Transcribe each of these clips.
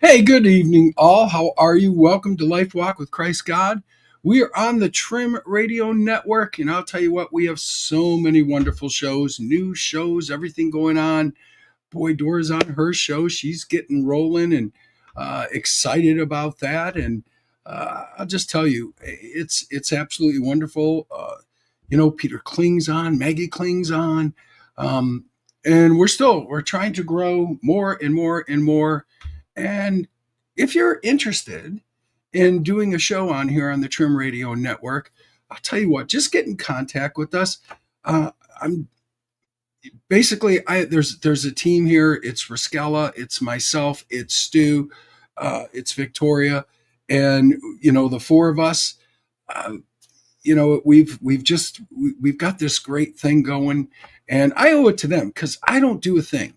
Hey, good evening, all. How are you? Welcome to Lifewalk with Christ God. We are on the Trim Radio Network, and I'll tell you what, we have so many wonderful shows, new shows, everything going on. Boy, Dora's on her show. She's getting rolling and excited about that. And I'll just tell you, it's absolutely wonderful. Peter Kling's on, Maggie Kling's on, um, and we're trying to grow more and more and more. And if you're interested in doing a show on here on the Trim Radio Network, I'll tell you what, just get in contact with us. I'm basically there's a team here. It's Raskella, it's myself, it's Stu, it's Victoria, and the four of us. Uh, we've got this great thing going, and I owe it to them because I don't do a thing.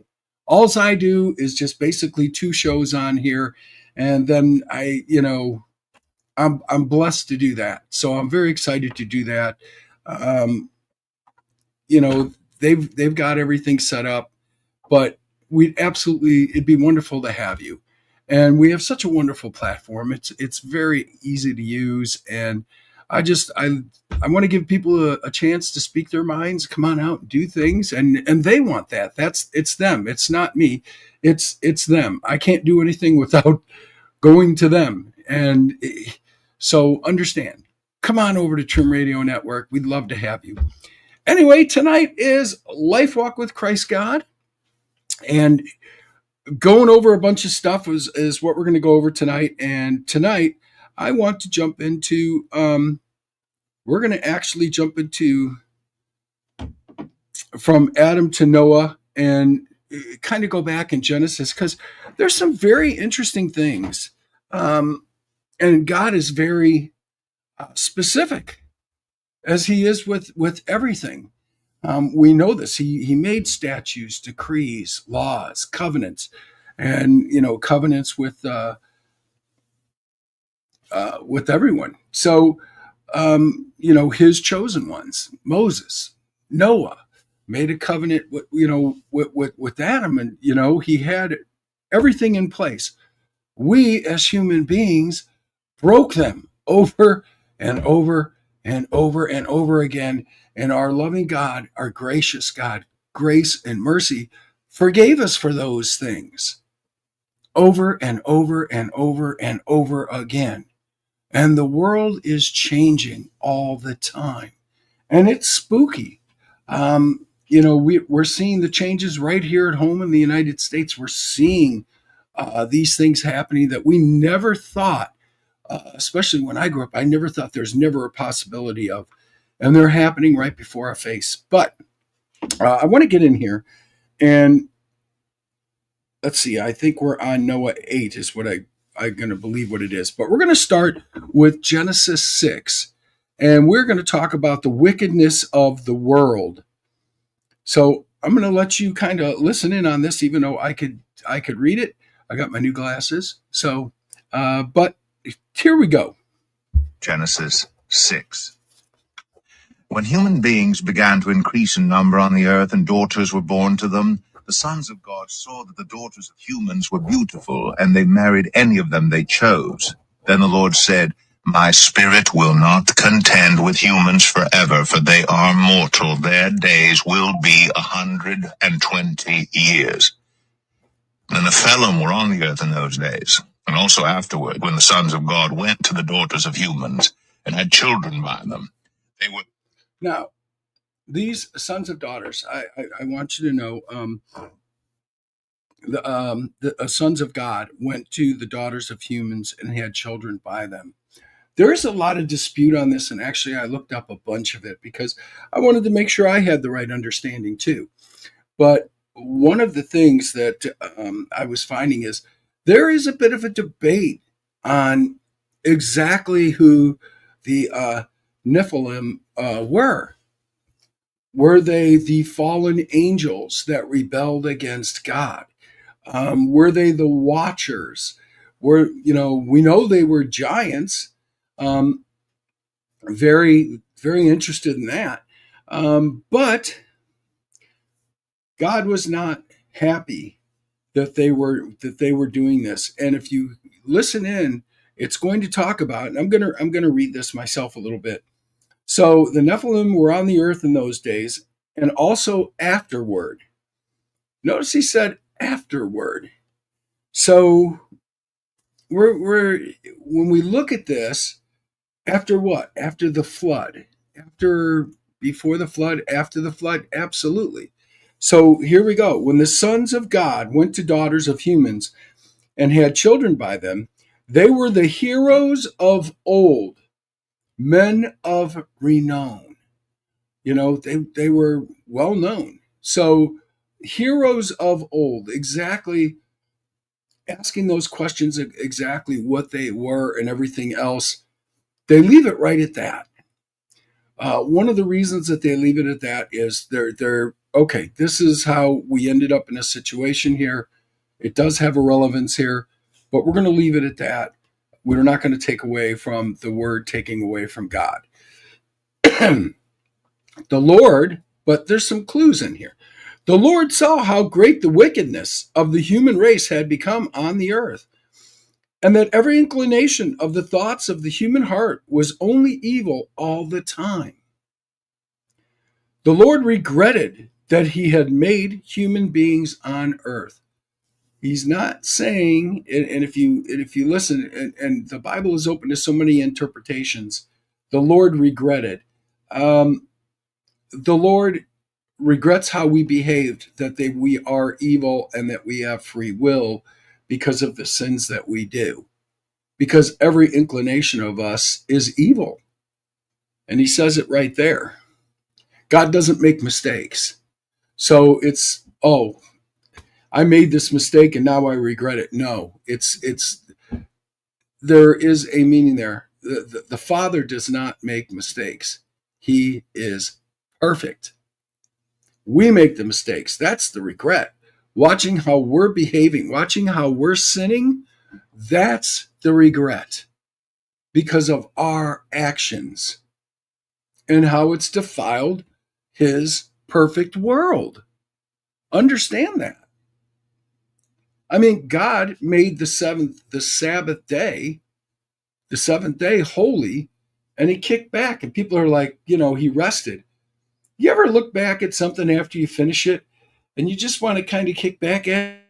Alls I do is just basically two shows on here, and then I'm blessed to do that. So I'm very excited to do that. Um, you know, they've got everything set up, but it'd be wonderful to have you. And we have such a wonderful platform. It's very easy to use, and I want to give people a chance to speak their minds, come on out and do things, and they want that. It's them. It's not me. It's them. I can't do anything without going to them. And so understand. Come on over to Trim Radio Network. We'd love to have you. Anyway, tonight is Life Walk with Christ God, and going over a bunch of stuff is what we're going to go over tonight. And tonight, I want to jump into. We're going to actually jump into from Adam to Noah and kind of go back in Genesis because there's some very interesting things, and God is very specific as He is with everything. We know this. He made statutes, decrees, laws, covenants, and covenants with everyone. So his chosen ones, Moses, Noah, made a covenant with Adam, and he had everything in place. We as human beings broke them over and over and over and over again. And our loving God, our gracious God, grace and mercy, forgave us for those things over and over and over and over again. And the world is changing all the time. And it's spooky. We're seeing the changes right here at home in the United States. We're seeing these things happening that we never thought, especially when I grew up, I never thought there's never a possibility of. And they're happening right before our face. But I want to get in here and let's see. I think we're on Noah 8 is what I'm going to believe what it is. But we're going to start with Genesis 6. And we're going to talk about the wickedness of the world. So I'm going to let you kind of listen in on this, even though I could read it. I got my new glasses. So, but here we go. Genesis 6. When human beings began to increase in number on the earth and daughters were born to them, the sons of God saw that the daughters of humans were beautiful, and they married any of them they chose. Then the Lord said, "My spirit will not contend with humans forever, for they are mortal. Their days will be 120 years. The Nephilim were on the earth in those days, and also afterward, when the sons of God went to the daughters of humans and had children by them. They were Now, these sons of daughters, I want you to know, the sons of God went to the daughters of humans and had children by them. There is a lot of dispute on this, and actually, I looked up a bunch of it because I wanted to make sure I had the right understanding too. But one of the things that I was finding is there is a bit of a debate on exactly who the Nephilim were. Were they the fallen angels that rebelled against God? Were they the watchers? We know they were giants. Um, very, very interested in that. But God was not happy that they were doing this. And if you listen in, it's going to talk about, and I'm gonna read this myself a little bit. So the Nephilim were on the earth in those days, and also afterward. Notice he said afterward. So we're when we look at this, after what? After the flood. After before the flood, after the flood, absolutely. So here we go. When the sons of God went to daughters of humans and had children by them, they were the heroes of old, men of renown. They were well known. So heroes of old, exactly asking those questions, exactly what they were and everything else, they leave it right at that. One of the reasons that they leave it at that is they're okay. This is how we ended up in a situation here. It does have a relevance here, but we're going to leave it at that. We're not going to take away from the word taking away from God. The Lord, but there's some clues in here. The Lord saw how great the wickedness of the human race had become on the earth, and that every inclination of the thoughts of the human heart was only evil all the time. The Lord regretted that he had made human beings on earth. He's not saying, and if you listen, and the Bible is open to so many interpretations, the Lord regretted. Um, the Lord regrets how we behaved, that we are evil and that we have free will because of the sins that we do. Because every inclination of us is evil. And he says it right there. God doesn't make mistakes. So it's, oh, I made this mistake and now I regret it. No, it's there is a meaning there. The Father does not make mistakes. He is perfect. We make the mistakes. That's the regret. Watching how we're behaving, watching how we're sinning, that's the regret because of our actions and how it's defiled his perfect world. Understand that. I mean, God made the seventh day holy, and he kicked back. And people are like, he rested. You ever look back at something after you finish it and you just want to kind of kick back at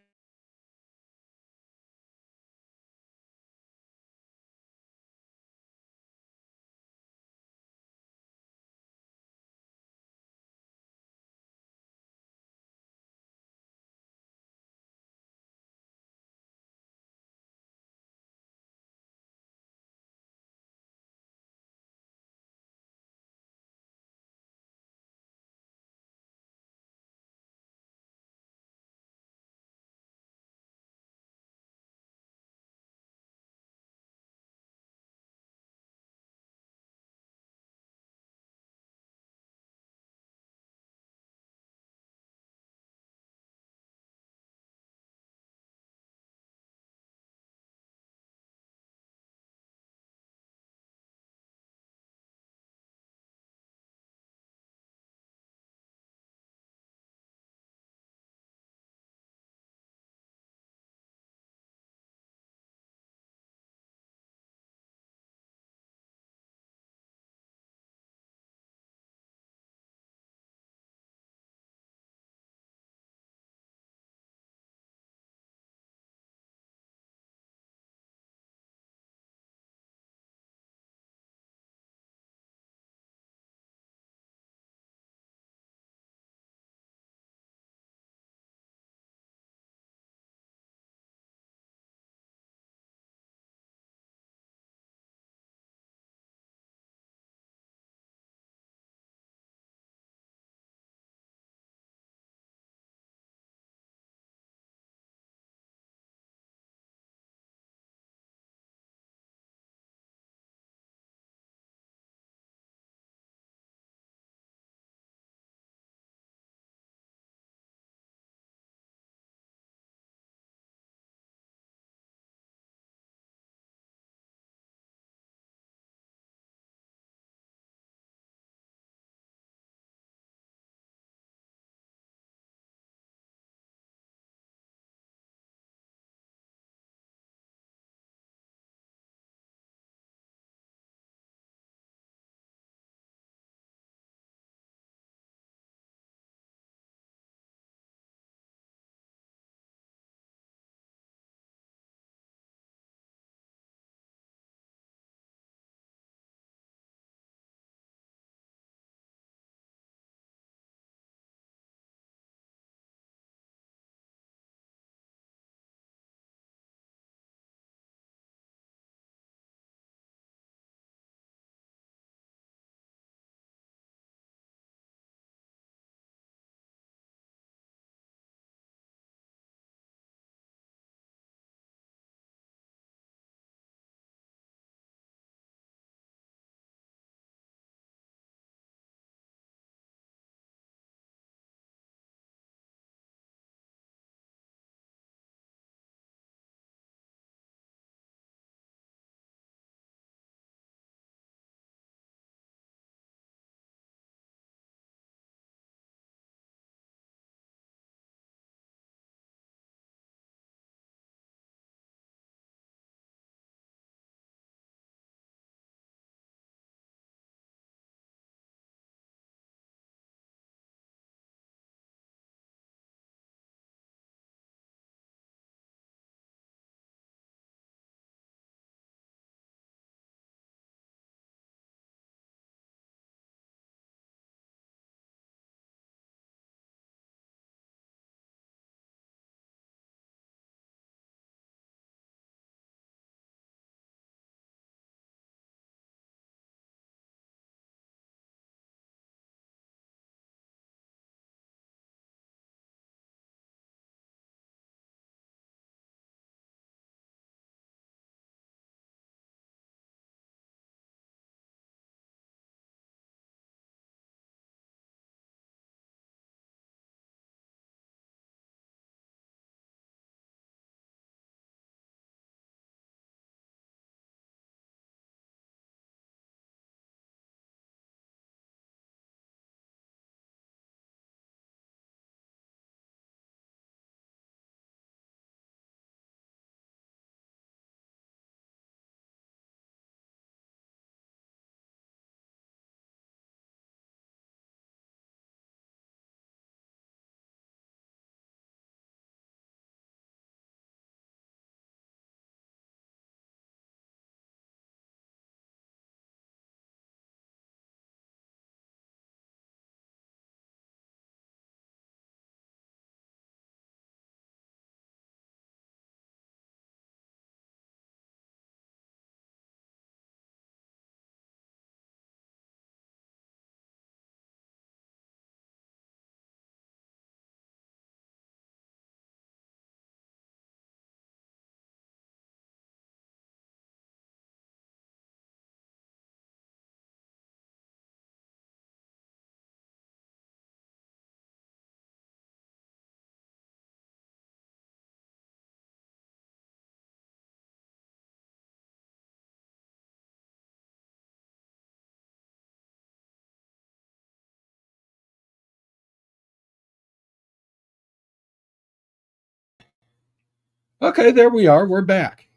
Okay, there we are. We're back.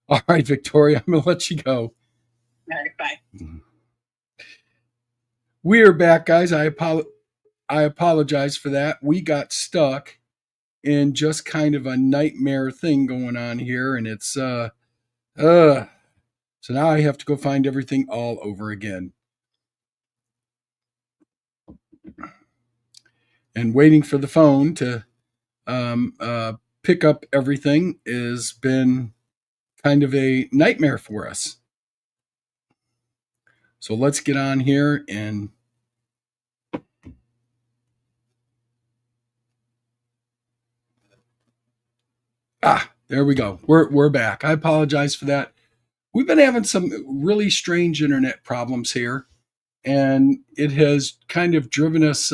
All right, Victoria, I'm going to let you go. All right, bye. We are back, guys. I apologize for that. We got stuck in just kind of a nightmare thing going on here, and it's so now I have to go find everything all over again. And waiting for the phone to pick up everything has been kind of a nightmare for us. So let's get on here and there we go. We're back. I apologize for that. We've been having some really strange internet problems here, and it has kind of driven us,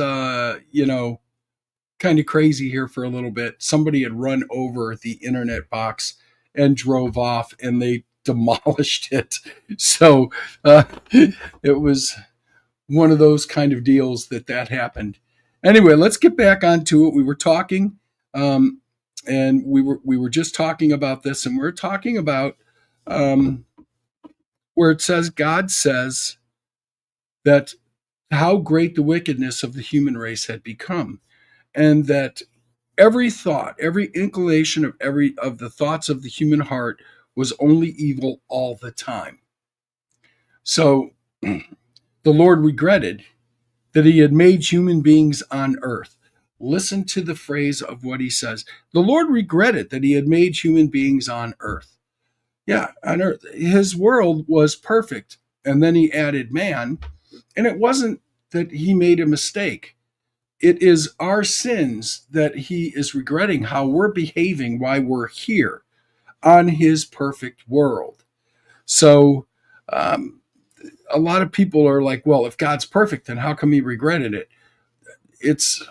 kind of crazy here for a little bit. Somebody had run over the internet box and drove off, and they demolished it. So it was one of those kind of deals that happened. Anyway, let's get back onto it. We were talking, and we were just talking about this, and we're talking about where it says God says that how great the wickedness of the human race had become, and that every thought, every inclination of the thoughts of the human heart was only evil all the time. So the Lord regretted that he had made human beings on earth. Listen to the phrase of what he says. The Lord regretted that he had made human beings on earth. Yeah, on earth. His world was perfect. And then he added man. And it wasn't that he made a mistake. It is our sins that he is regretting, how we're behaving while we're here on his perfect world. So a lot of people are like, well, if God's perfect, then how come he regretted it? It's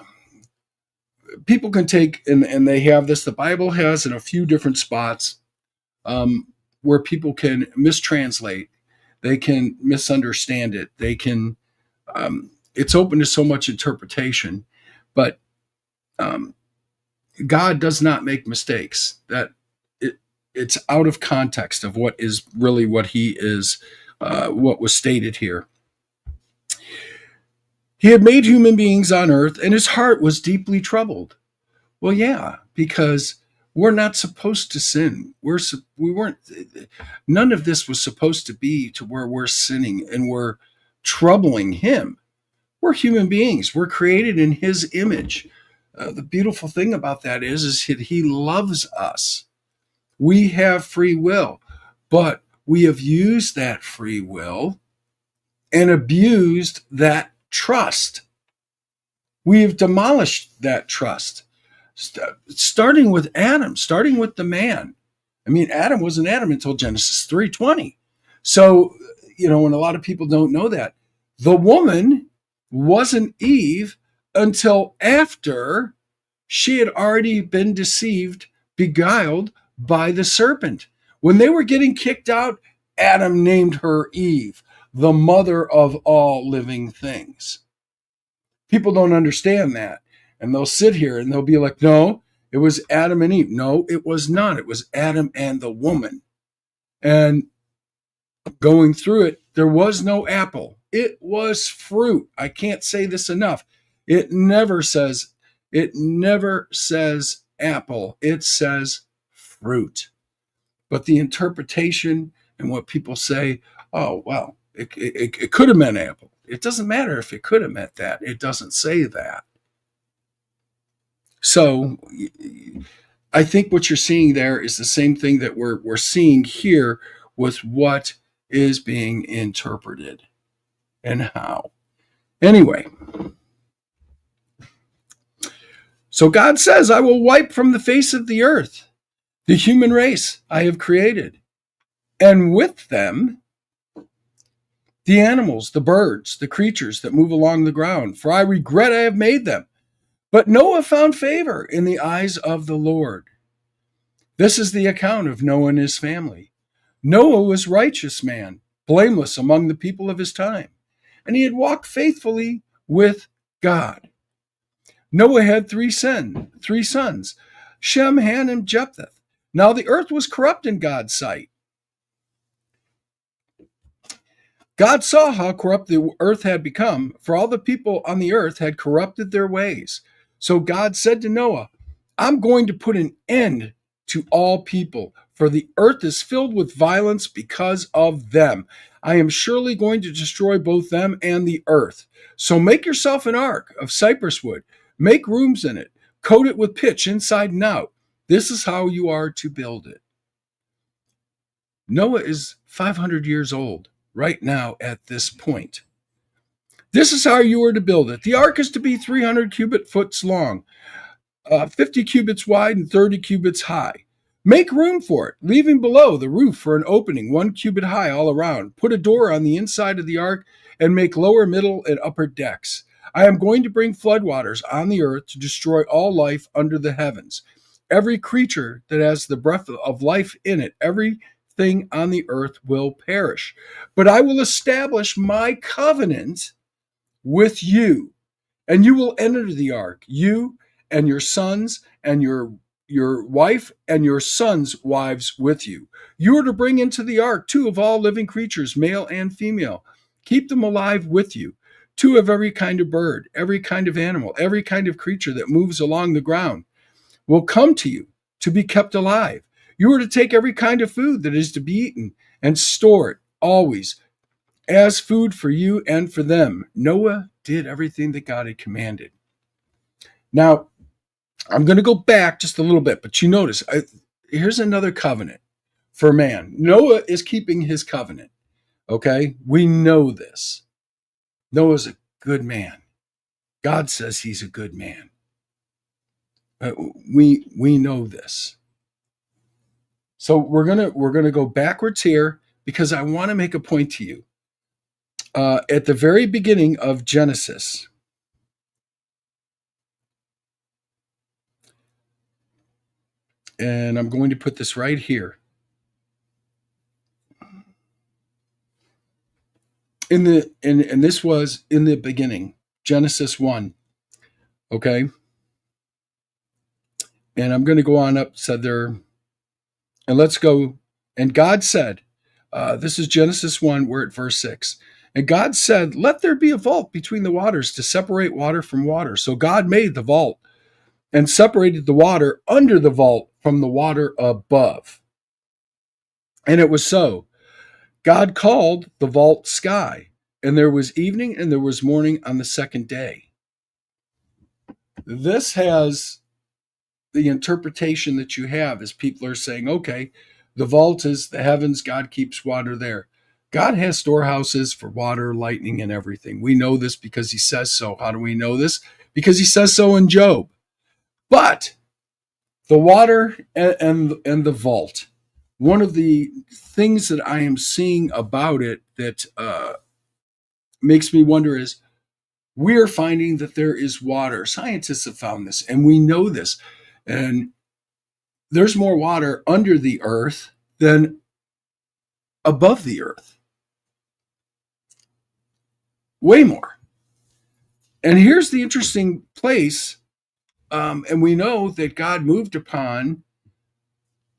people can take, and they have this, the Bible has in a few different spots where people can mistranslate, they can misunderstand it, they can, it's open to so much interpretation, but God does not make mistakes. That it's out of context of what is really what he is, what was stated here. He had made human beings on earth, and his heart was deeply troubled. Well, yeah, because we're not supposed to sin. We weren't. None of this was supposed to be to where we're sinning and we're troubling him. We're human beings. We're created in his image. The beautiful thing about that is that he loves us. We have free will, but we have used that free will and abused that trust. We have demolished that trust, starting with Adam, starting with the man. I mean, Adam wasn't Adam until Genesis 3:20. So, and a lot of people don't know that, the woman wasn't Eve until after she had already been deceived, beguiled by the serpent. When they were getting kicked out, Adam named her Eve, the mother of all living things. People don't understand that. And they'll sit here and they'll be like, no, it was Adam and Eve. No, it was not. It was Adam and the woman. And going through it, there was no apple. It was fruit. I can't say this enough. It never says apple. It says fruit. But the interpretation and what people say, oh, well, it could have meant apple. It doesn't matter if it could have meant that. It doesn't say that. So I think what you're seeing there is the same thing that we're seeing here with what is being interpreted and how. Anyway, so God says, I will wipe from the face of the earth the human race I have created, and with them the animals, the birds, the creatures that move along the ground, for I regret I have made them. But Noah found favor in the eyes of the Lord. This is the account of Noah and his family. Noah was a righteous man, blameless among the people of his time, and he had walked faithfully with God. Noah had three sons, Shem, Ham, and Japheth. Now the earth was corrupt in God's sight. God saw how corrupt the earth had become, for all the people on the earth had corrupted their ways. So God said to Noah, I'm going to put an end to all people, for the earth is filled with violence because of them. I am surely going to destroy both them and the earth. So make yourself an ark of cypress wood, make rooms in it, coat it with pitch inside and out. This is how you are to build it. Noah is 500 years old right now at this point. This is how you are to build it. The ark is to be 300 cubit foot long, 50 cubits wide and 30 cubits high. Make room for it, leaving below the roof for an opening 1 cubit high all around. Put a door on the inside of the ark and make lower, middle, and upper decks. I am going to bring floodwaters on the earth to destroy all life under the heavens. Every creature that has the breath of life in it, everything on the earth will perish. But I will establish my covenant with you, and you will enter the ark, you and your sons and your wife and your sons' wives with you. You are to bring into the ark 2 of all living creatures, male and female. Keep them alive with you. 2 of every kind of bird, every kind of animal, every kind of creature that moves along the ground will come to you to be kept alive. You are to take every kind of food that is to be eaten and store it always as food for you and for them. Noah did everything that God had commanded. Now, I'm going to go back just a little bit, but you notice, here's another covenant for man. Noah is keeping his covenant, okay? We know this. Noah's a good man. God says he's a good man. We know this. So we're gonna go backwards here because I want to make a point to you. At the very beginning of Genesis, and I'm going to put this right here. And this was in the beginning, Genesis 1. Okay. And I'm going to go on up, said there, and let's go. And God said, this is Genesis 1, we're at verse 6. And God said, let there be a vault between the waters to separate water from water. So God made the vault and separated the water under the vault from the water above. And it was so. God called the vault sky, and there was evening and there was morning on the second day. This has the interpretation that you have as people are saying, okay, the vault is the heavens, God keeps water there. God has storehouses for water, lightning, and everything. We know this because he says so. How do we know this? Because he says so in Job. But the water and the vault, one of the things that I am seeing about it that makes me wonder is we're finding that there is water. Scientists have found this, and we know this. And there's more water under the earth than above the earth. Way more. And here's the interesting place. And we know that God moved upon,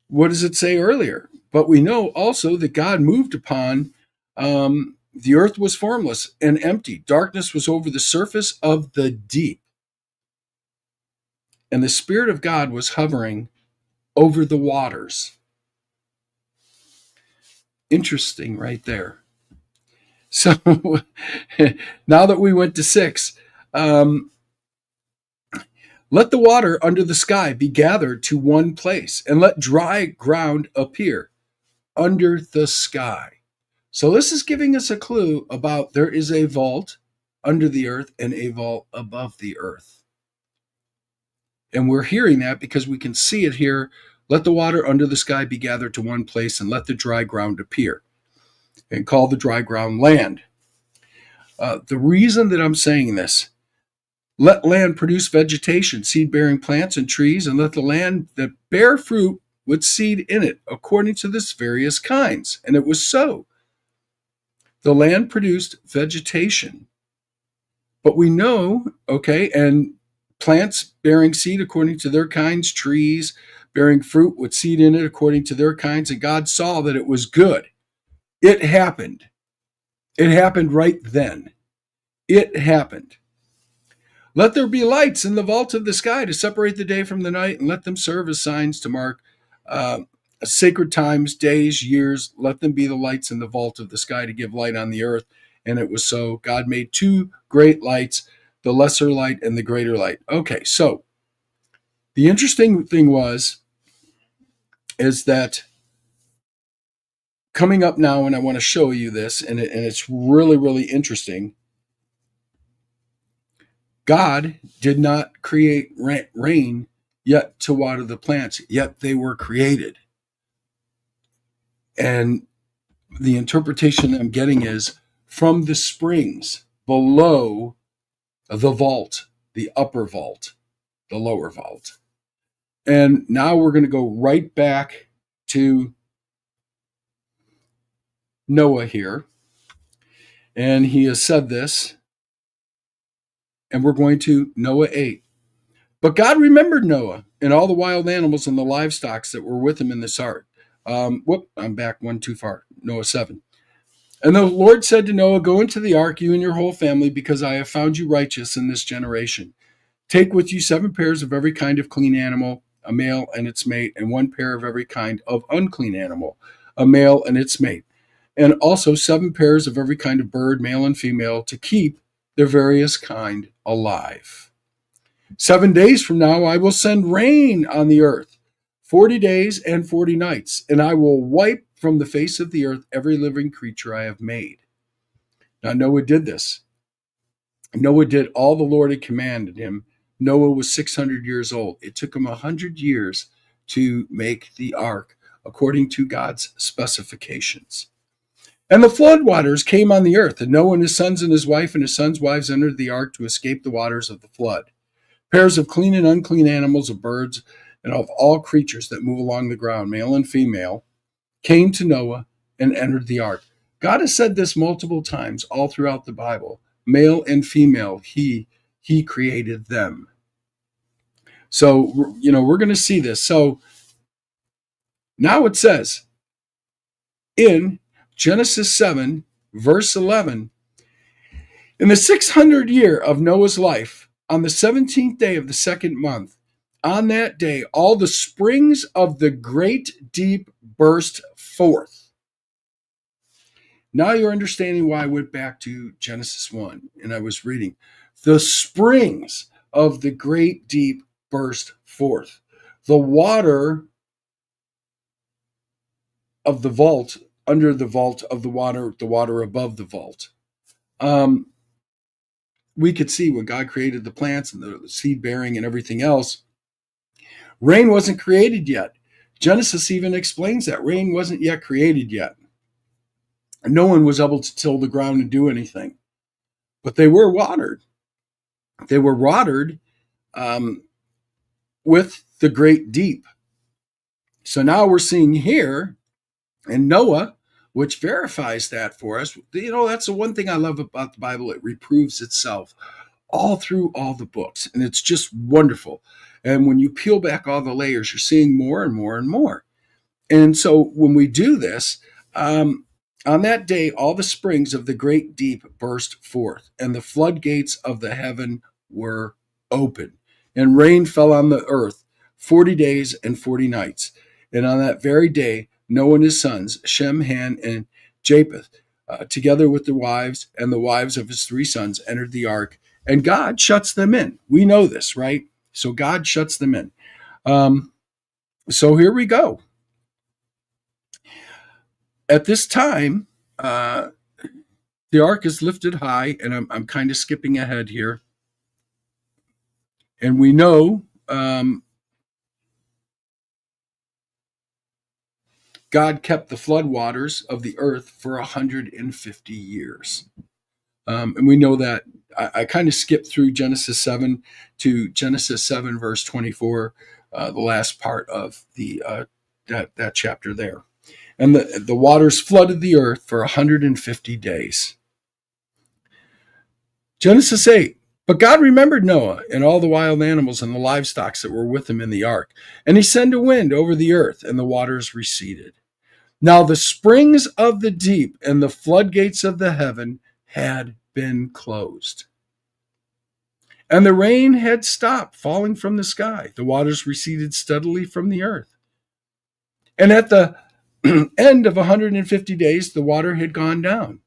what does it say earlier? But we know also that God moved upon, the earth was formless and empty. Darkness was over the surface of the deep. And the Spirit of God was hovering over the waters. Interesting right there. So now that we went to 6, let the water under the sky be gathered to one place, and let dry ground appear under the sky. So this is giving us a clue about there is a vault under the earth and a vault above the earth. And we're hearing that because we can see it here. Let the water under the sky be gathered to one place, and let the dry ground appear, and call the dry ground land. The reason that I'm saying this, let land produce vegetation, seed-bearing plants and trees, and let the land that bear fruit with seed in it, according to this various kinds. And it was so. The land produced vegetation. But we know, okay, and plants bearing seed according to their kinds, trees bearing fruit with seed in it according to their kinds, and God saw that it was good. It happened. It happened right then. It happened. Let there be lights in the vault of the sky to separate the day from the night, and let them serve as signs to mark sacred times, days, years. Let them be the lights in the vault of the sky to give light on the earth. And it was so. God made two great lights, the lesser light and the greater light. Okay, so the interesting thing is that coming up now, and I want to show you this, and it's really, really interesting. God did not create rain yet to water the plants, yet they were created. And the interpretation I'm getting is from the springs below the vault, the upper vault, the lower vault. And now we're going to go right back to Noah here. And he has said this. And we're going to Noah 8. But God remembered Noah and all the wild animals and the livestock that were with him in this ark. I'm back one too far. Noah 7. And the Lord said to Noah, go into the ark, you and your whole family, because I have found you righteous in this generation. Take with you 7 pairs of every kind of clean animal, a male and its mate, and 1 pair of every kind of unclean animal, a male and its mate, and also 7 pairs of every kind of bird, male and female, to keep their various kind alive. 7 days from now, I will send rain on the earth, 40 days and 40 nights, and I will wipe from the face of the earth every living creature I have made. Now, Noah did this. Noah did all the Lord had commanded him. Noah was 600 years old. It took him 100 years to make the ark, according to God's specifications. And the flood waters came on the earth, and Noah and his sons and his wife and his sons' wives entered the ark to escape the waters of the flood. Pairs of clean and unclean animals, of birds, and of all creatures that move along the ground, male and female, came to Noah and entered the ark. God has said this multiple times all throughout the Bible. Male and female, he created them. So, we're going to see this. So now it says in Genesis 7, verse 11, in the 600th year of Noah's life, on the 17th day of the 2nd month, on that day, all the springs of the great deep burst forth. Now you're understanding why I went back to Genesis 1 and I was reading. The springs of the great deep burst forth. The water of the vault, under the vault of the water above the vault. We could see when God created the plants and the seed bearing and everything else, rain wasn't created yet. Genesis even explains that rain wasn't yet created yet. No one was able to till the ground and do anything, but they were watered. They were watered with the great deep. So now we're seeing here in Noah, which verifies that for us. That's the one thing I love about the Bible. It reproves itself all through all the books, and it's just wonderful. And when you peel back all the layers, you're seeing more and more and more. And so when we do this, on that day, all the springs of the great deep burst forth, and the floodgates of the heaven were open, and rain fell on the earth 40 days and 40 nights. And on that very day, Noah and his sons, Shem, Ham, and Japheth, together with the wives and the wives of his 3 sons, entered the ark, and God shuts them in. We know this, right? So God shuts them in. So here we go. At this time, the ark is lifted high, and I'm kind of skipping ahead here. And we know God kept the flood waters of the earth for 150 years. And we know that. I kind of skipped through Genesis 7 to Genesis 7, verse 24, the last part of that chapter there. And the waters flooded the earth for 150 days. Genesis 8, But God remembered Noah and all the wild animals and the livestock that were with him in the ark. And he sent a wind over the earth, and the waters receded. Now the springs of the deep and the floodgates of the heaven had been closed. And the rain had stopped falling from the sky. The waters receded steadily from the earth. And at the end of 150 days, the water had gone down.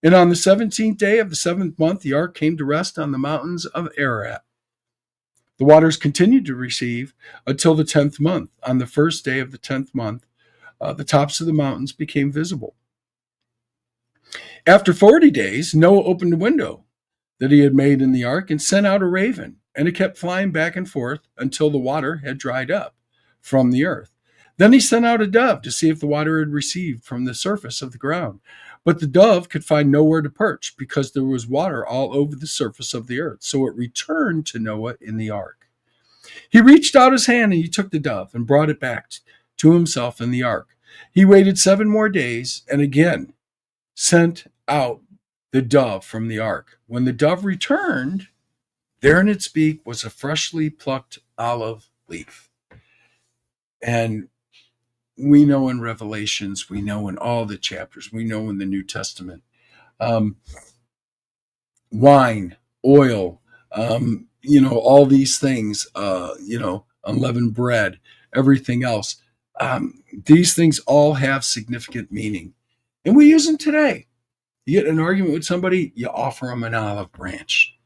And on the 17th day of the 7th month, the ark came to rest on the mountains of Ararat. The waters continued to recede until the 10th month. On the first day of the 10th month, the tops of the mountains became visible. After 40 days, Noah opened a window that he had made in the ark and sent out a raven, and it kept flying back and forth until the water had dried up from the earth. Then he sent out a dove to see if the water had receded from the surface of the ground. But the dove could find nowhere to perch because there was water all over the surface of the earth. So it returned to Noah in the ark. He reached out his hand and he took the dove and brought it back to himself in the ark. He waited 7 more days and again sent out the dove from the ark. When the dove returned, there in its beak was a freshly plucked olive leaf. And we know in Revelations, we know in all the chapters, we know in the New Testament, wine, oil, all these things, unleavened bread, everything else. These things all have significant meaning. And we use them today. You get an argument with somebody, you offer them an olive branch.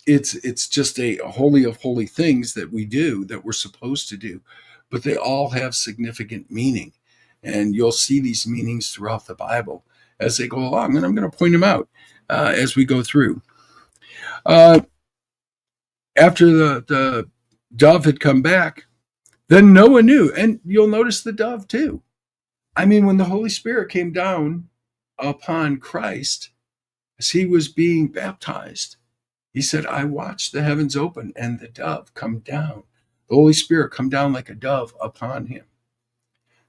It's just a holy of holy things that we do, that we're supposed to do. But they all have significant meaning. And you'll see these meanings throughout the Bible as they go along. And I'm going to point them out as we go through. After the dove had come back, then Noah knew. And you'll notice the dove too. I mean, when the Holy Spirit came down upon Christ as he was being baptized, he said, I watched the heavens open and the dove come down. The Holy Spirit come down like a dove upon him.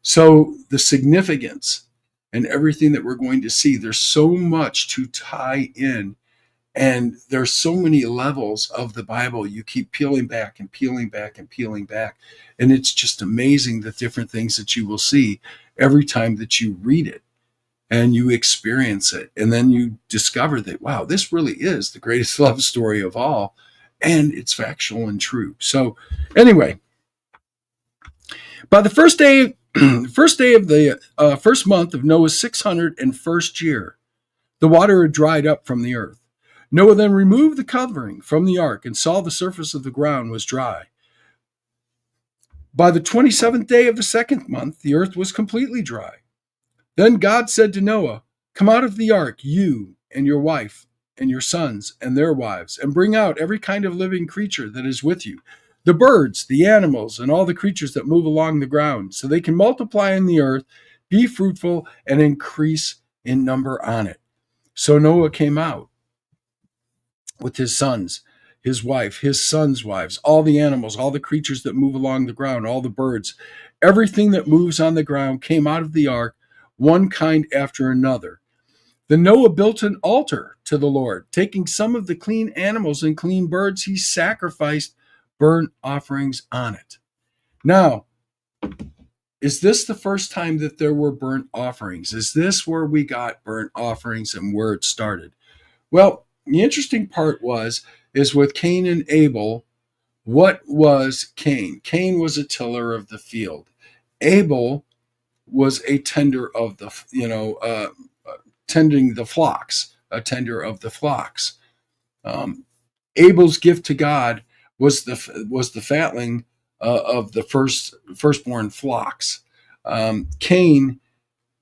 So the significance and everything that we're going to see, there's so much to tie in, and there's so many levels of the Bible. You keep peeling back and peeling back and peeling back. And it's just amazing the different things that you will see every time that you read it and you experience it. And then you discover that, wow, this really is the greatest love story of all. And it's factual and true. So anyway, by the first day of the first month of Noah's 601st year, the water had dried up from the earth. Noah then removed the covering from the ark and saw the surface of the ground was dry. By the 27th day of the 2nd month, the earth was completely dry. Then God said to Noah, come out of the ark, you and your wife and your sons and their wives, and bring out every kind of living creature that is with you, the birds, the animals, and all the creatures that move along the ground, so they can multiply in the earth, be fruitful, and increase in number on it. So Noah came out with his sons, his wife, his sons' wives, all the animals, all the creatures that move along the ground, all the birds, everything that moves on the ground came out of the ark, one kind after another. Then Noah built an altar to the Lord. Taking some of the clean animals and clean birds, he sacrificed burnt offerings on it. Now, is this the first time that there were burnt offerings? Is this where we got burnt offerings and where it started? Well, the interesting part is with Cain and Abel. What was Cain? Cain was a tiller of the field. Abel was a tender of the, tending the flocks, a tender of the flocks. Abel's gift to God was the fatling of the firstborn flocks. Cain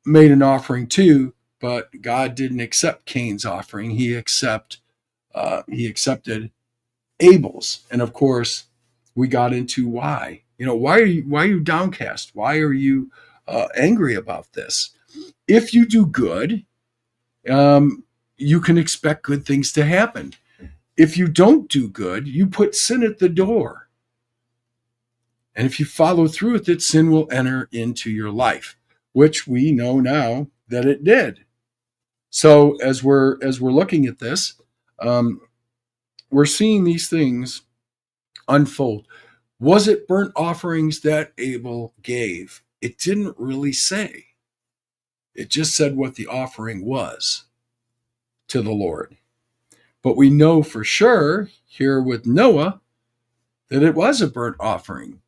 made an offering too, but God didn't accept Cain's offering. He accepted Abel's, and of course, we got into why. Why are you downcast? Why are you angry about this? If you do good, you can expect good things to happen. If you don't do good, you put sin at the door. And if you follow through with it, sin will enter into your life, which we know now that it did. So as we're looking at this, we're seeing these things unfold. Was it burnt offerings that Abel gave? It didn't really say. It just said what the offering was to the Lord. But we know for sure here with Noah that it was a burnt offering.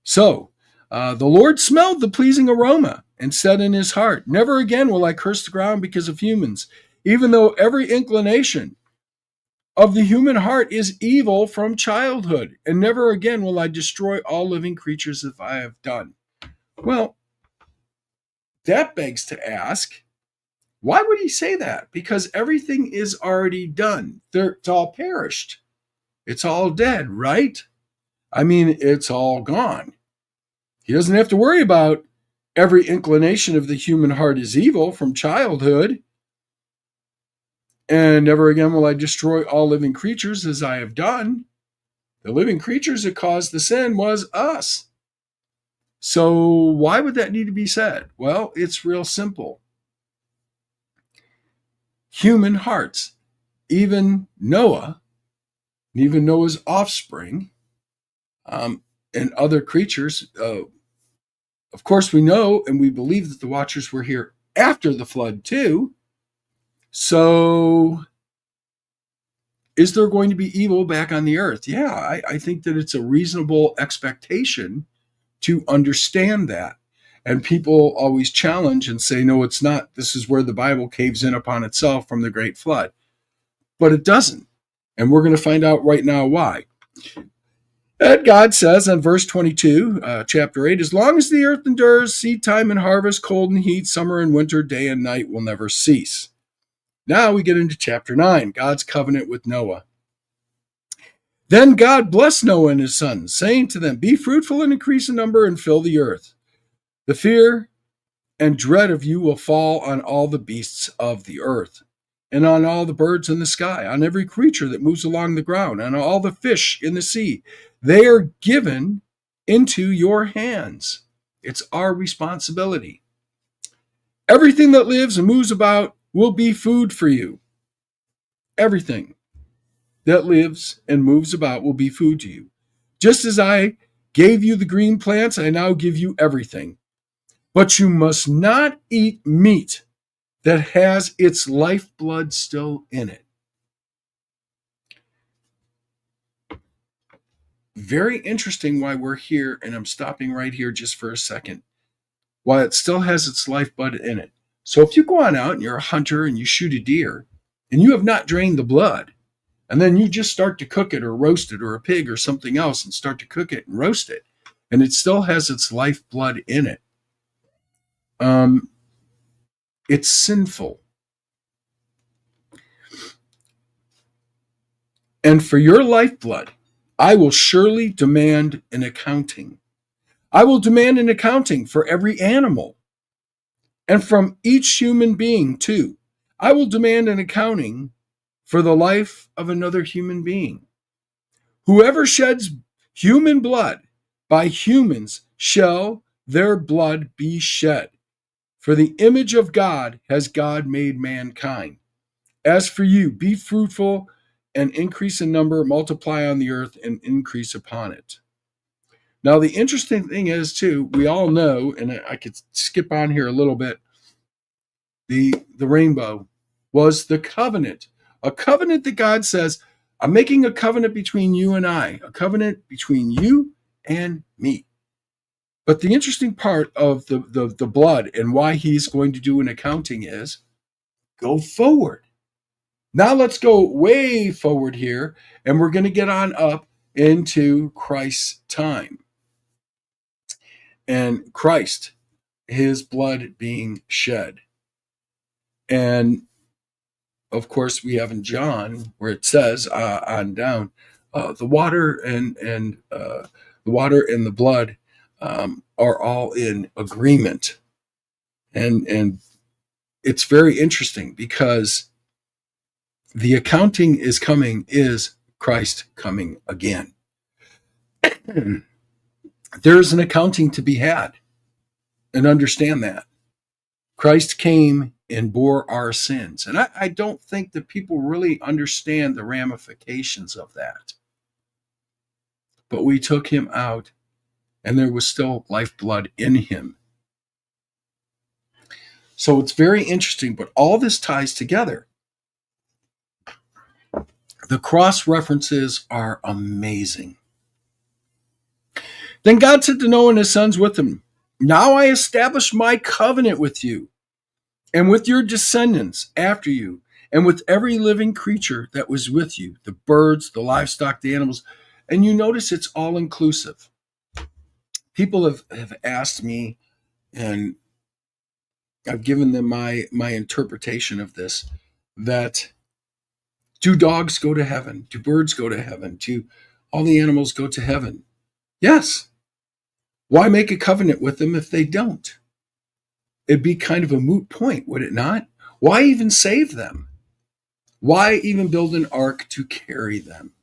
So the Lord smelled the pleasing aroma and said in his heart, never again will I curse the ground because of humans, even though every inclination of the human heart is evil from childhood, and never again will I destroy all living creatures as I have done. Well, that begs to ask, why would he say that? Because everything is already done. It's all perished. It's all dead, right? I mean, it's all gone. He doesn't have to worry about every inclination of the human heart is evil from childhood. And never again will I destroy all living creatures as I have done. The living creatures that caused the sin was us. So why would that need to be said? Well, it's real simple. Human hearts, even Noah, even Noah's offspring, and other creatures, of course we know and we believe that the watchers were here after the flood too. So is there going to be evil back on the earth? Yeah, I think that it's a reasonable expectation to understand that. And people always challenge and say, no, it's not. This is where the Bible caves in upon itself from the great flood. But it doesn't. And we're going to find out right now why. And God says in verse 22, chapter 8, as long as the earth endures, seed time and harvest, cold and heat, summer and winter, day and night will never cease. Now we get into chapter 9, God's covenant with Noah. Then God blessed Noah and his sons, saying to them, be fruitful and increase in number and fill the earth. The fear and dread of you will fall on all the beasts of the earth, and on all the birds in the sky, on every creature that moves along the ground, and on all the fish in the sea. They are given into your hands. It's our responsibility. Everything that lives and moves about will be food for you. Everything that lives and moves about will be food to you. Just as I gave you the green plants, I now give you everything. But you must not eat meat that has its lifeblood still in it. Very interesting why we're here, and I'm stopping right here just for a second. Why it still has its lifeblood in it. So if you go on out and you're a hunter and you shoot a deer, and you have not drained the blood, and then you just start to cook it or roast it, or a pig or something else, and start to cook it and roast it, and it still has its lifeblood in it, it's sinful. And for your lifeblood, I will surely demand an accounting. I will demand an accounting for every animal, and from each human being too. I will demand an accounting for the life of another human being. Whoever sheds human blood, by humans shall their blood be shed. For the image of God has God made mankind. As for you, be fruitful and increase in number, multiply on the earth and increase upon it. Now, the interesting thing is, too, we all know, and I could skip on here a little bit, the rainbow was the covenant. A covenant that God says, I'm making a covenant between you and I, a covenant between you and me. But the interesting part of the blood and why he's going to do an accounting is go forward. Now let's go way forward here, and we're going to get on up into Christ's time. And Christ, his blood being shed. And of course, we have in John where it says on down, the water and the blood are all in agreement, and it's very interesting because the accounting is coming is Christ coming again. There's an accounting to be had, and understand that Christ came and bore our sins. And I don't think that people really understand the ramifications of that. But we took him out, and there was still lifeblood in him. So it's very interesting, but all this ties together. The cross references are amazing. Then God said to Noah and his sons with him, "Now I establish my covenant with you and with your descendants after you, and with every living creature that was with you, the birds, the livestock, the animals." And you notice it's all inclusive. People have asked me, and I've given them my interpretation of this, that do dogs go to heaven? Do birds go to heaven? Do all the animals go to heaven? Yes. Why make a covenant with them if they don't? It'd be kind of a moot point, would it not? Why even save them? Why even build an ark to carry them?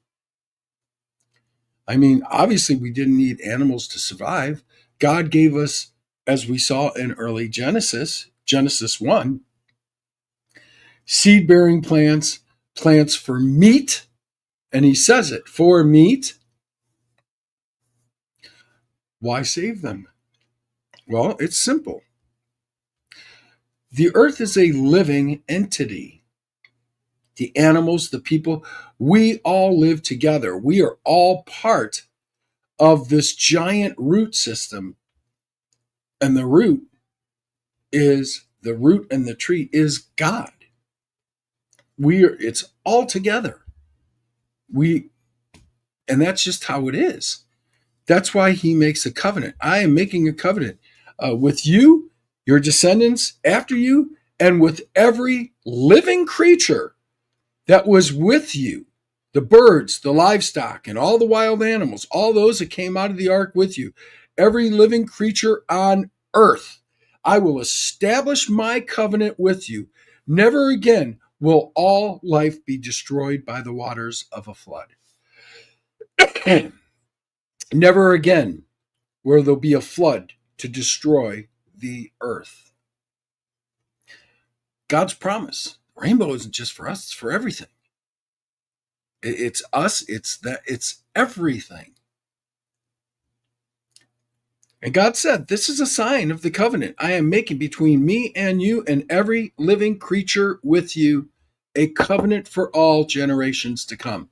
I mean, obviously we didn't need animals to survive. God gave us, as we saw in early Genesis 1, seed-bearing plants, plants for meat, and he says it, for meat. Why save them? Well, it's simple. The earth is a living entity. The animals, the people, we all live together. We are all part of this giant root system. And the root and the tree is God. It's all together. And that's just how it is. That's why he makes a covenant. I am making a covenant with you, your descendants after you, and with every living creature that was with you, the birds, the livestock, and all the wild animals, all those that came out of the ark with you, every living creature on earth. I will establish my covenant with you. Never again will all life be destroyed by the waters of a flood. Never again will there be a flood to destroy the earth. God's promise. Rainbow isn't just for us, it's for everything. It's us, it's everything. And God said, "This is a sign of the covenant I am making between me and you and every living creature with you, a covenant for all generations to come."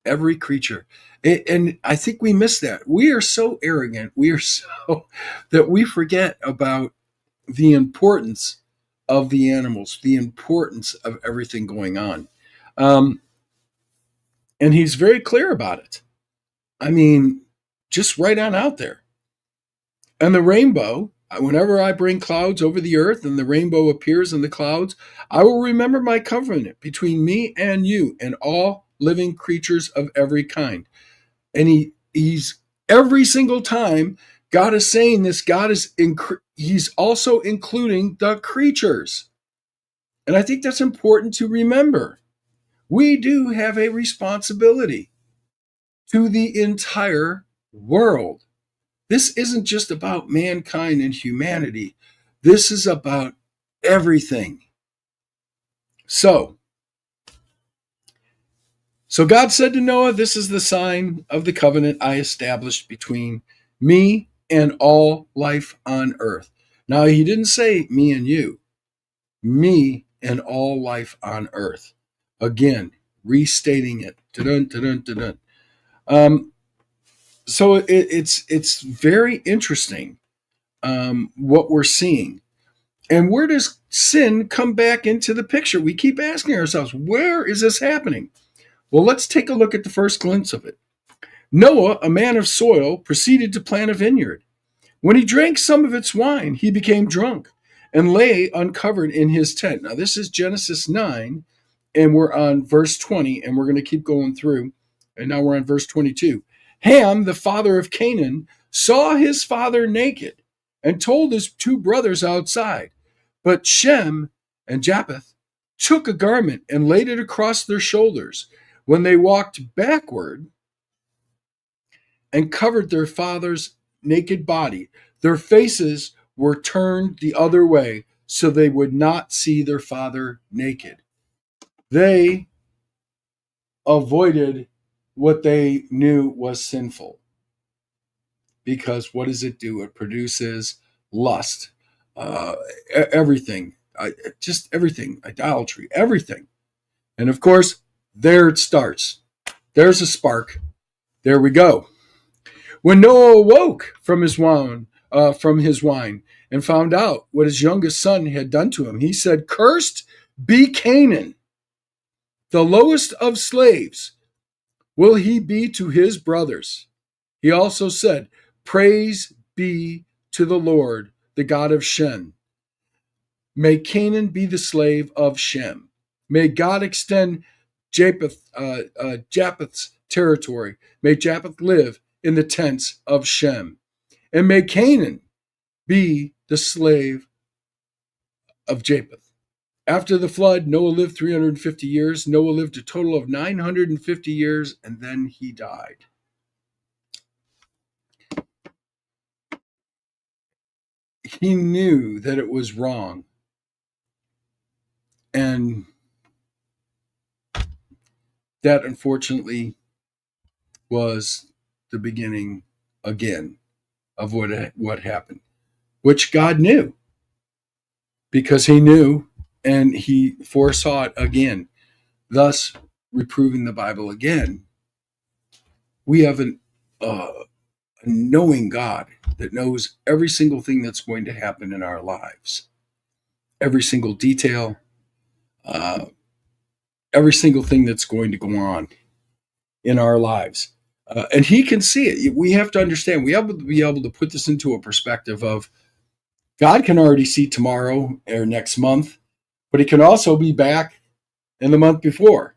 Every creature. And I think we miss that. We are so arrogant. We are so that we forget about the importance of the animals, the importance of everything going on. And he's very clear about it. I mean, just right on out there. And the rainbow, whenever I bring clouds over the earth and the rainbow appears in the clouds, I will remember my covenant between me and you and all living creatures of every kind. And he's every single time God is saying this, he's also including the creatures. And I think that's important to remember. We do have a responsibility to the entire world. This isn't just about mankind and humanity. This is about everything. So God said to Noah, "This is the sign of the covenant I established between me and all life on earth." Now, he didn't say me and you. Me and all life on earth. Again, restating it. Dun, dun, dun, dun. So it's very interesting what we're seeing. And where does sin come back into the picture? We keep asking ourselves, where is this happening? Well, let's take a look at the first glimpse of it. Noah, a man of soil, proceeded to plant a vineyard. When he drank some of its wine, he became drunk and lay uncovered in his tent. Now, this is Genesis 9, and we're on verse 20, and we're going to keep going through. And now we're on verse 22. Ham, the father of Canaan, saw his father naked and told his two brothers outside. But Shem and Japheth took a garment and laid it across their shoulders. When they walked backward and covered their father's naked body, their faces were turned the other way, so they would not see their father naked. They avoided what they knew was sinful. Because what does it do? It produces lust, everything, just everything, idolatry, everything. And of course, there it starts. There's a spark. There we go. When Noah awoke from his wine, and found out what his youngest son had done to him, he said, "Cursed be Canaan, the lowest of slaves will he be to his brothers." He also said, "Praise be to the Lord, the God of Shem. May Canaan be the slave of Shem. May God extend Japheth's territory. May Japheth live in the tents of Shem. And may Canaan be the slave of Japheth." After the flood, Noah lived 350 years. Noah lived a total of 950 years, and then he died. He knew that it was wrong. And that, unfortunately, was the beginning again of what happened, which God knew, because he knew and he foresaw it again, thus reproving the Bible again. We have a knowing God that knows every single thing that's going to happen in our lives, every single detail, every single thing that's going to go on in our lives. And he can see it. We have to understand, we have to be able to put this into a perspective of God can already see tomorrow or next month, but he can also be back in the month before.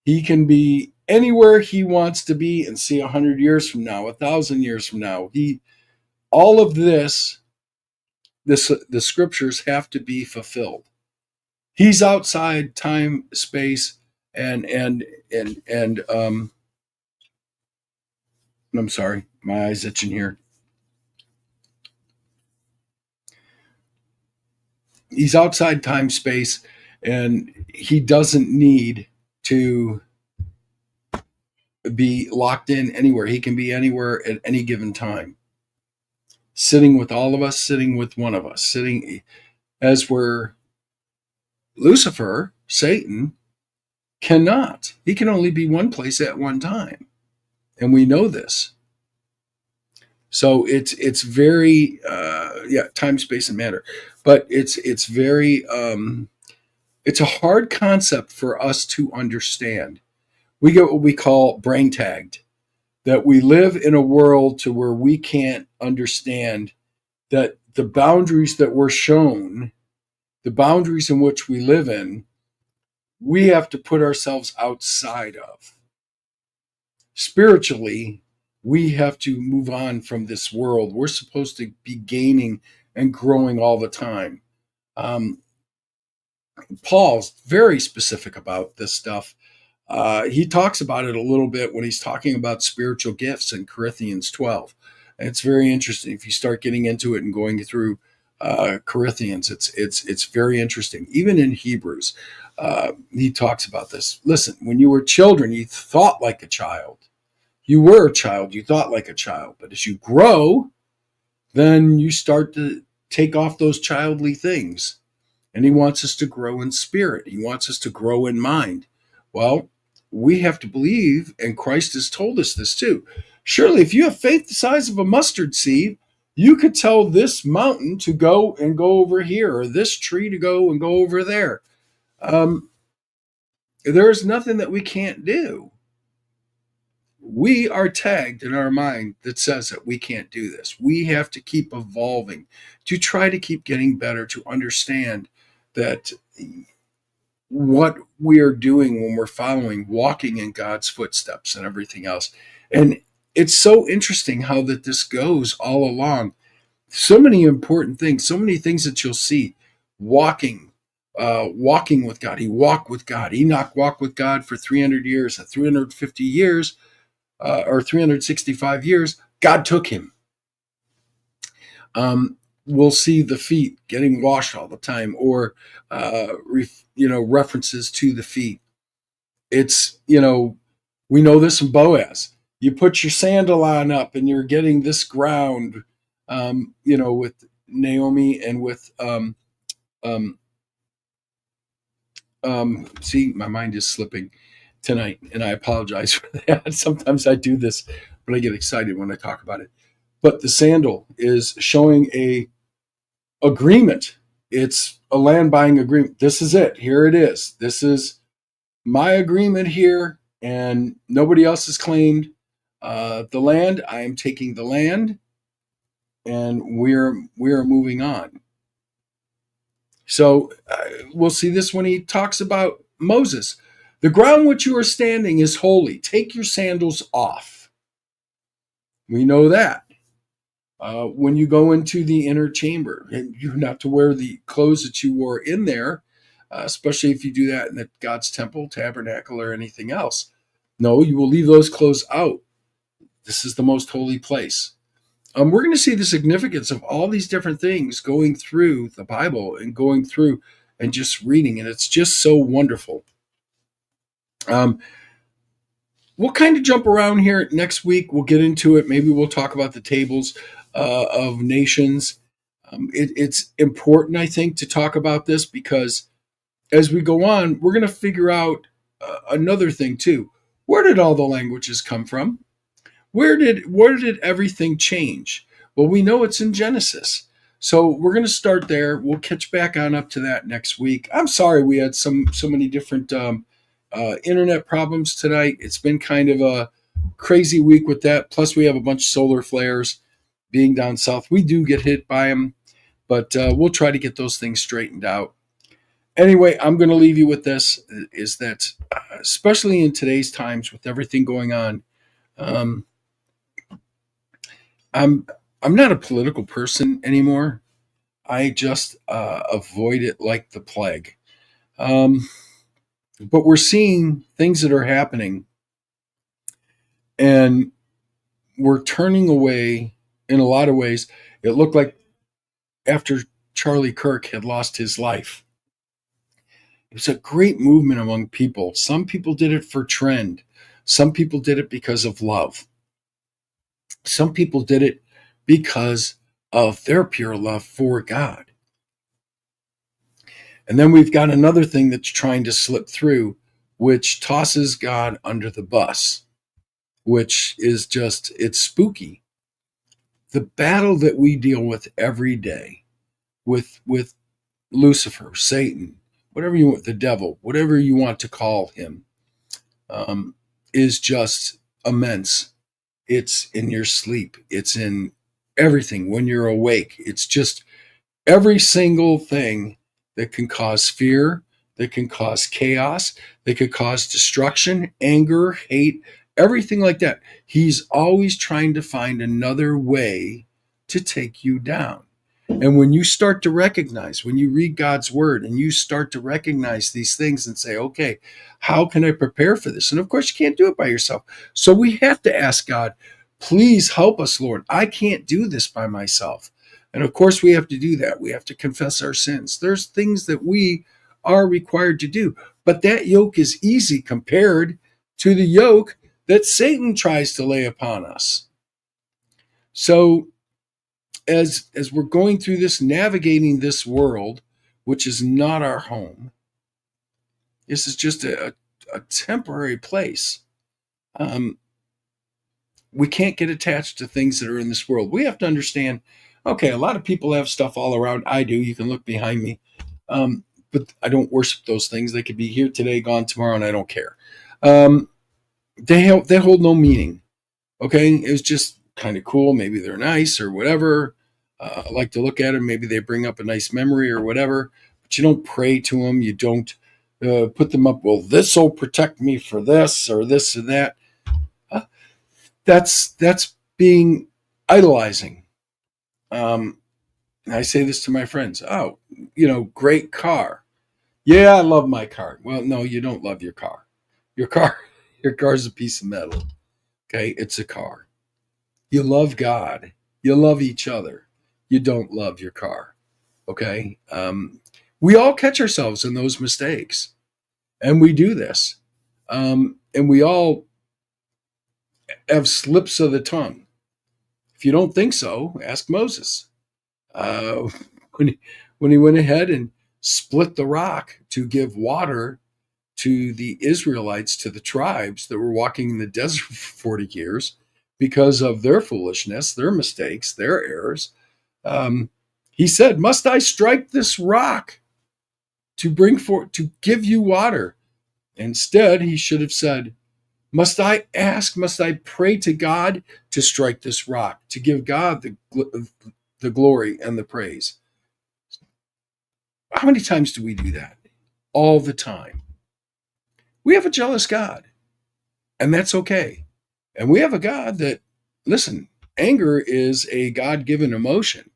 He can be anywhere he wants to be and see 100 years from now, 1,000 years from now. All of this, the scriptures have to be fulfilled. He's outside time, space, and I'm sorry, my eye's itching here. He's outside time, space, and he doesn't need to be locked in anywhere. He can be anywhere at any given time. Sitting with all of us, sitting with one of us, sitting as we're Lucifer, Satan, cannot. He can only be one place at one time. And we know this. So it's very time, space, and matter. But it's very it's a hard concept for us to understand. We get what we call brain tagged, that we live in a world to where we can't understand that the boundaries that we're shown, the boundaries in which we live in, we have to put ourselves outside of. Spiritually, we have to move on from this world. We're supposed to be gaining and growing all the time. Paul's very specific about this stuff. He talks about it a little bit when he's talking about spiritual gifts in Corinthians 12. And it's very interesting. If you start getting into it and going through Corinthians, it's very interesting. Even in Hebrews, he talks about this. Listen, when you were children, you thought like a child. You were a child, you thought like a child. But as you grow, then you start to take off those childly things. And he wants us to grow in spirit. He wants us to grow in mind. Well, we have to believe, and Christ has told us this too. Surely, if you have faith the size of a mustard seed, you could tell this mountain to go and go over here, or this tree to go and go over there. There is nothing that we can't do. We are tagged in our mind that says that we can't do this. We have to keep evolving, to try to keep getting better, to understand that what we are doing when we're following, walking in God's footsteps and everything else. And it's so interesting how that this goes all along. So many important things, so many things that you'll see. Walking with God. He walked with God. Enoch walked with God for 300 years. At 350 years, or 365 years, God took him. we'll see the feet getting washed all the time, or references to the feet. It's, we know this from Boaz. You put your sandal on up and you're getting this ground, with Naomi and with, um, see, my mind is slipping tonight, and I apologize for that. Sometimes I do this, but I get excited when I talk about it. But the sandal is showing a agreement. It's a land buying agreement. This is it. Here it is. This is my agreement here, and nobody else has claimed the land. I am taking the land, and we're moving on. So we'll see this when he talks about Moses. The ground which you are standing is holy. Take your sandals off. We know that. When you go into the inner chamber, and you're not to wear the clothes that you wore in there, especially if you do that in the God's temple, tabernacle, or anything else. No, you will leave those clothes out. This is the most holy place. We're going to see the significance of all these different things going through the Bible and going through and just reading, and it's just so wonderful. We'll kind of jump around here next week. We'll get into it. Maybe we'll talk about the tables of nations. It's important, I think, to talk about this, because as we go on, we're going to figure out another thing too. Where did all the languages come from? Where did everything change? Well, we know it's in Genesis. So we're going to start there. We'll catch back on up to that next week. I'm sorry we had so many different internet problems tonight. It's been kind of a crazy week with that. Plus, we have a bunch of solar flares being down south. We do get hit by them, but we'll try to get those things straightened out. Anyway, I'm going to leave you with this, is that especially in today's times with everything going on, I'm not a political person anymore. I just avoid it like the plague. But we're seeing things that are happening, and we're turning away in a lot of ways. It looked like after Charlie Kirk had lost his life, it was a great movement among people. Some people did it for trend. Some people did it because of love. Some people did it because of their pure love for God. And then we've got another thing that's trying to slip through, which tosses God under the bus, which is just, it's spooky. The battle that we deal with every day with Lucifer, Satan, whatever you want, the devil, whatever you want to call him, is just immense. It's in your sleep. It's in everything when you're awake. It's just every single thing that can cause fear, that can cause chaos, that could cause destruction, anger, hate, everything like that. He's always trying to find another way to take you down. And when you start to recognize, when you read God's word and you start to recognize these things and say, okay, how can I prepare for this? And of course, you can't do it by yourself. So we have to ask God, please help us, Lord. I can't do this by myself. And of course, we have to do that. We have to confess our sins. There's things that we are required to do. But that yoke is easy compared to the yoke that Satan tries to lay upon us. So as we're going through this, navigating this world, which is not our home, this is just a temporary place. We can't get attached to things that are in this world. We have to understand, okay, a lot of people have stuff all around. I do. You can look behind me. But I don't worship those things. They could be here today, gone tomorrow, and I don't care. They hold no meaning. Okay, it's just kind of cool. Maybe they're nice or whatever. I like to look at them. Maybe they bring up a nice memory or whatever. But you don't pray to them. You don't put them up. Well, this will protect me for this or this or that. That's being idolizing. And I say this to my friends. Oh, great car. Yeah, I love my car. Well, no, you don't love your car. Your car's a piece of metal. Okay, it's a car. You love God. You love each other. you don't love your car. Okay. We all catch ourselves in those mistakes, and we do this. And we all have slips of the tongue. If you don't think so, ask Moses. Uh, when he went ahead and split the rock to give water to the Israelites, to the tribes that were walking in the desert for 40 years because of their foolishness, their mistakes, their errors. He said, "Must I strike this rock to bring forth, to give you water?" Instead, he should have said, "Must I ask, must I pray to God to strike this rock, to give God the glory and the praise?" How many times do we do that? All the time. We have a jealous God, and that's okay. And we have a God that, listen, anger is a God-given emotion,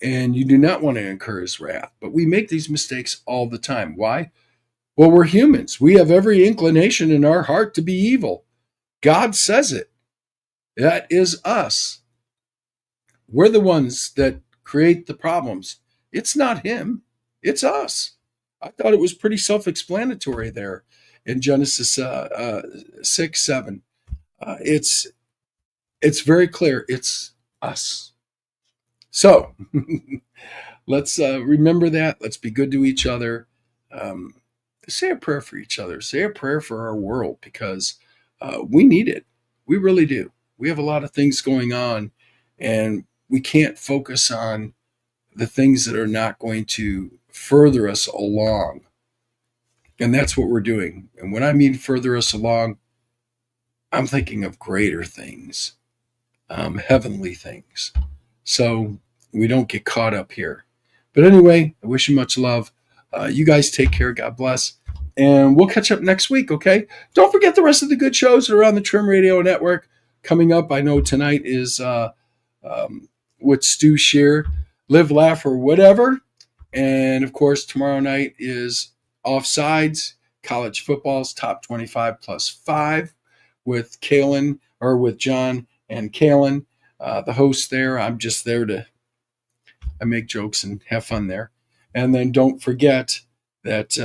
and you do not want to incur his wrath. But we make these mistakes all the time. Why? Well, we're humans. We have every inclination in our heart to be evil. God says it. That is us. We're the ones that create the problems. It's not him. It's us. I thought it was pretty self-explanatory there in Genesis 6, 7. It's very clear. It's us. So let's remember that. Let's be good to each other. Say a prayer for each other. Say a prayer for our world, because we need it. We really do. We have a lot of things going on, and we can't focus on the things that are not going to further us along. And that's what we're doing. And when I mean further us along, I'm thinking of greater things, heavenly things. So we don't get caught up here. But anyway, I wish you much love. You guys take care. God bless. And we'll catch up next week, okay? Don't forget the rest of the good shows that are on the Trim Radio Network coming up. I know tonight is with Stu Shear, Live, Laugh, or Whatever. And, of course, tomorrow night is Offsides, college football's top 25 plus 5 with Kalen, or with John and Kalen, the host there. I'm just there to I make jokes and have fun there. And then don't forget that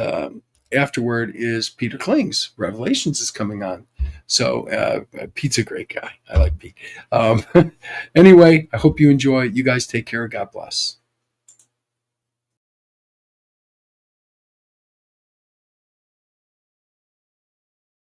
afterward is Peter Kling's Revelations is coming on. So Pete's a great guy. I like Pete. Anyway, I hope you enjoy. You guys take care. God bless.